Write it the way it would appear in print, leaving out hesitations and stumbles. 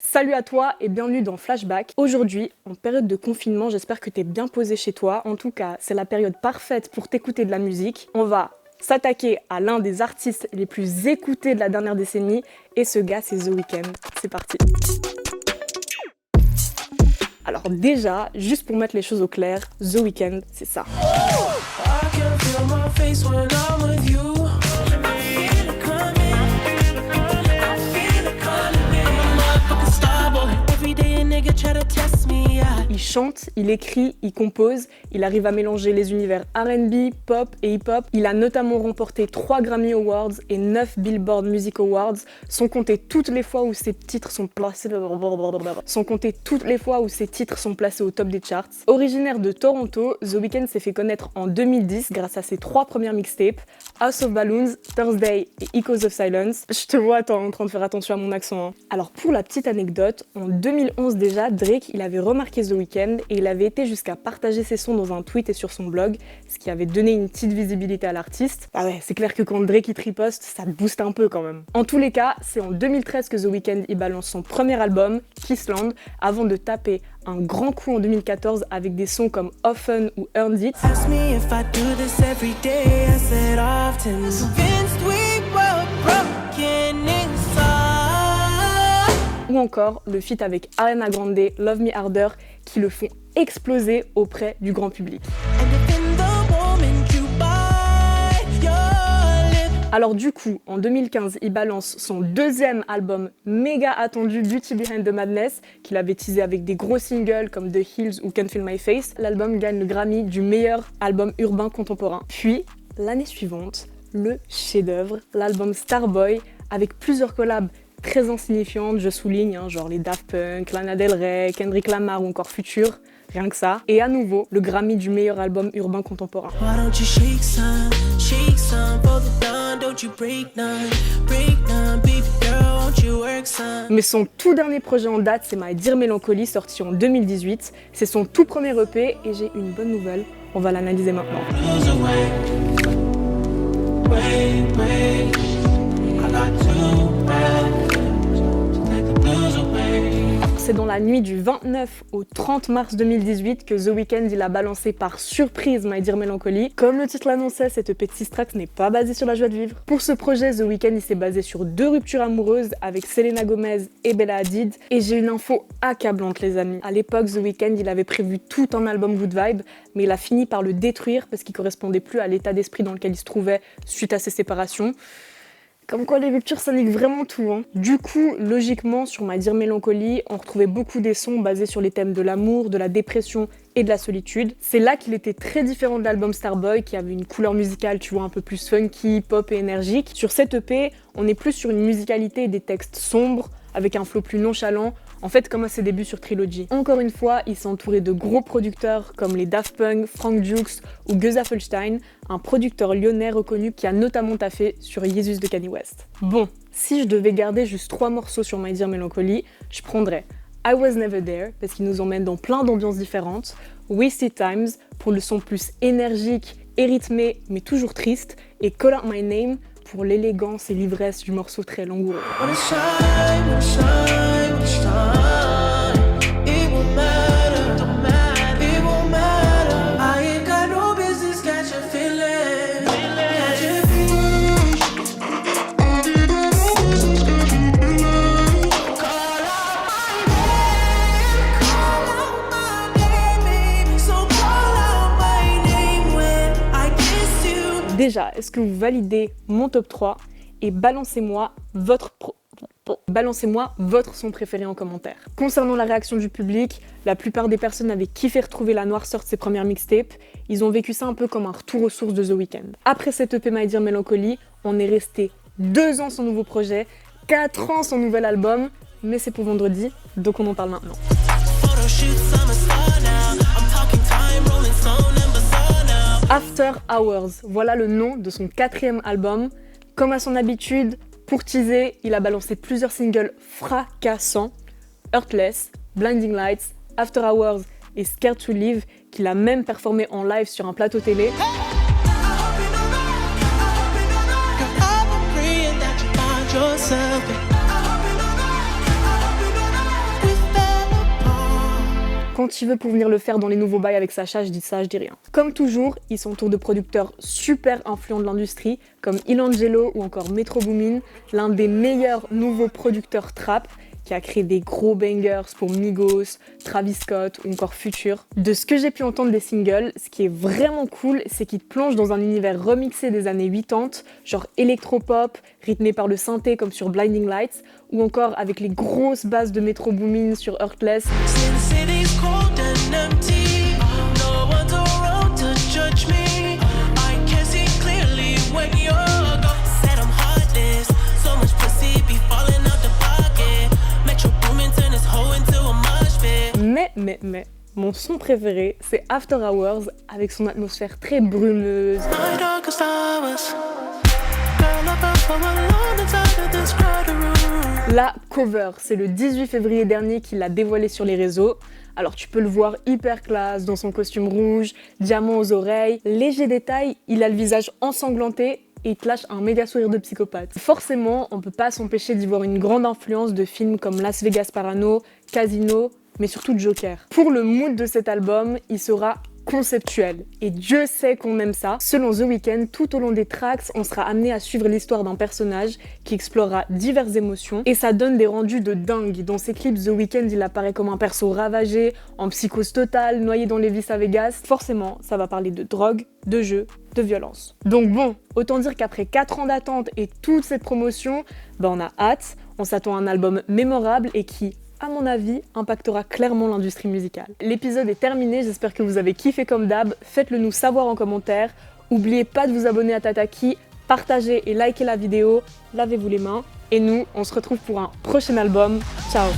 Salut à toi et bienvenue dans Flashback. Aujourd'hui, en période de confinement, j'espère que t'es bien posé chez toi. En tout cas, c'est la période parfaite pour t'écouter de la musique. On va s'attaquer à l'un des artistes les plus écoutés de la dernière décennie et ce gars, c'est The Weeknd. C'est parti. Alors déjà, juste pour mettre les choses au clair, The Weeknd, c'est ça. Il chante, il écrit, il compose, il arrive à mélanger les univers R&B, pop et hip-hop. Il a notamment remporté 3 Grammy Awards et 9 Billboard Music Awards, sans compter toutes les fois où ses titres sont placés au top des charts. Originaire de Toronto, The Weeknd s'est fait connaître en 2010 grâce à ses 3 premières mixtapes, House of Balloons, Thursday et Echoes of Silence. Je te vois, t'es en train de faire attention à mon accent. Alors pour la petite anecdote, en 2011 déjà, Drake, il avait remarqué The Weeknd et il avait été jusqu'à partager ses sons dans un tweet et sur son blog, ce qui avait donné une petite visibilité à l'artiste. Ah ouais, c'est clair que quand Drake il triposte, ça te booste un peu quand même. En tous les cas, c'est en 2013 que The Weeknd il balance son premier album, Kissland, avant de taper un grand coup en 2014 avec des sons comme Often ou Earned It. Ou encore le feat avec Ariana Grande, Love Me Harder, qui le font exploser auprès du grand public. Alors du coup, en 2015, il balance son deuxième album méga attendu, Beauty Behind the Madness, qu'il avait teasé avec des gros singles comme The Hills ou Can't Feel My Face. L'album gagne le Grammy du meilleur album urbain contemporain. Puis, l'année suivante, le chef-d'œuvre, l'album Starboy, avec plusieurs collabs très insignifiantes, je souligne, genre les Daft Punk, Lana Del Rey, Kendrick Lamar ou encore Future, rien que ça. Et à nouveau, le Grammy du meilleur album urbain contemporain. Mais son tout dernier projet en date, c'est My Dear Melancholy, sorti en 2018. C'est son tout premier EP et j'ai une bonne nouvelle, on va l'analyser maintenant. C'est dans la nuit du 29 au 30 mars 2018 que The Weeknd il a balancé par surprise My Dear Melancholy. Comme le titre l'annonçait, cette EP de 6 tracks n'est pas basée sur la joie de vivre. Pour ce projet, The Weeknd il s'est basé sur 2 ruptures amoureuses avec Selena Gomez et Bella Hadid. Et j'ai une info accablante les amis. À l'époque, The Weeknd il avait prévu tout un album Good Vibe, mais il a fini par le détruire parce qu'il correspondait plus à l'état d'esprit dans lequel il se trouvait suite à ses séparations. Comme quoi les ruptures ça nique vraiment tout. Du coup, logiquement, sur My Dear Melancholy, on retrouvait beaucoup des sons basés sur les thèmes de l'amour, de la dépression et de la solitude. C'est là qu'il était très différent de l'album Starboy, qui avait une couleur musicale, tu vois, un peu plus funky, pop et énergique. Sur cette EP, on est plus sur une musicalité et des textes sombres, avec un flow plus nonchalant, en fait comme à ses débuts sur Trilogy. Encore une fois, il s'est entouré de gros producteurs comme les Daft Punk, Frank Dukes ou Gus Affelstein, un producteur lyonnais reconnu qui a notamment taffé sur Jesus de Kanye West. Bon, si je devais garder juste 3 morceaux sur My Dear Melancholy, je prendrais I Was Never There, parce qu'il nous emmène dans plein d'ambiances différentes, Wasted Times, pour le son plus énergique et rythmé, mais toujours triste, et Call Out My Name, pour l'élégance et l'ivresse du morceau très langoureux. Déjà, est-ce que vous validez mon top 3 et balancez-moi votre son préféré en commentaire. Concernant la réaction du public, la plupart des personnes avaient kiffé retrouver la noirceur de ses premières mixtapes. Ils ont vécu ça un peu comme un retour aux sources de The Weeknd. Après cette EP My Dear Melancholy, on est resté 2 ans sans nouveau projet, 4 ans sans nouvel album, mais c'est pour vendredi, donc on en parle maintenant. After Hours, voilà le nom de son 4e album. Comme à son habitude, pour teaser, il a balancé plusieurs singles fracassants, Heartless, Blinding Lights, After Hours et Scared to Live, qu'il a même performé en live sur un plateau télé. quand il veut pour venir le faire dans les nouveaux bails avec Sacha, je dis ça, je dis rien. Comme toujours, ils s'entourent de producteurs super influents de l'industrie, comme Ilangelo ou encore Metro Boomin, l'un des meilleurs nouveaux producteurs trap, qui a créé des gros bangers pour Migos, Travis Scott ou encore Future. De ce que j'ai pu entendre des singles, ce qui est vraiment cool, c'est qu'ils te plongent dans un univers remixé des années 80, genre électropop, rythmé par le synthé comme sur Blinding Lights, ou encore avec les grosses basses de Metro Boomin sur Heartless. Mais, mon son préféré, c'est After Hours, avec son atmosphère très brumeuse. La cover, c'est le 18 février dernier qu'il l'a dévoilé sur les réseaux. Alors tu peux le voir hyper classe, dans son costume rouge, diamant aux oreilles. Léger détail, il a le visage ensanglanté et il te lâche un méga sourire de psychopathe. Forcément, on peut pas s'empêcher d'y voir une grande influence de films comme Las Vegas Parano, Casino, mais surtout Joker. Pour le mood de cet album, il sera conceptuel. Et Dieu sait qu'on aime ça. Selon The Weeknd, tout au long des tracks, on sera amené à suivre l'histoire d'un personnage qui explorera diverses émotions et ça donne des rendus de dingue. Dans ses clips, The Weeknd, il apparaît comme un perso ravagé, en psychose totale, noyé dans les vices à Vegas. Forcément, ça va parler de drogue, de jeu, de violence. Donc bon, autant dire qu'après 4 ans d'attente et toute cette promotion, on a hâte, on s'attend à un album mémorable et qui, à mon avis, impactera clairement l'industrie musicale. L'épisode est terminé, j'espère que vous avez kiffé comme d'hab, faites-le nous savoir en commentaire. N'oubliez pas de vous abonner à Tataki, partagez et likez la vidéo, lavez-vous les mains, et nous, on se retrouve pour un prochain album. Ciao!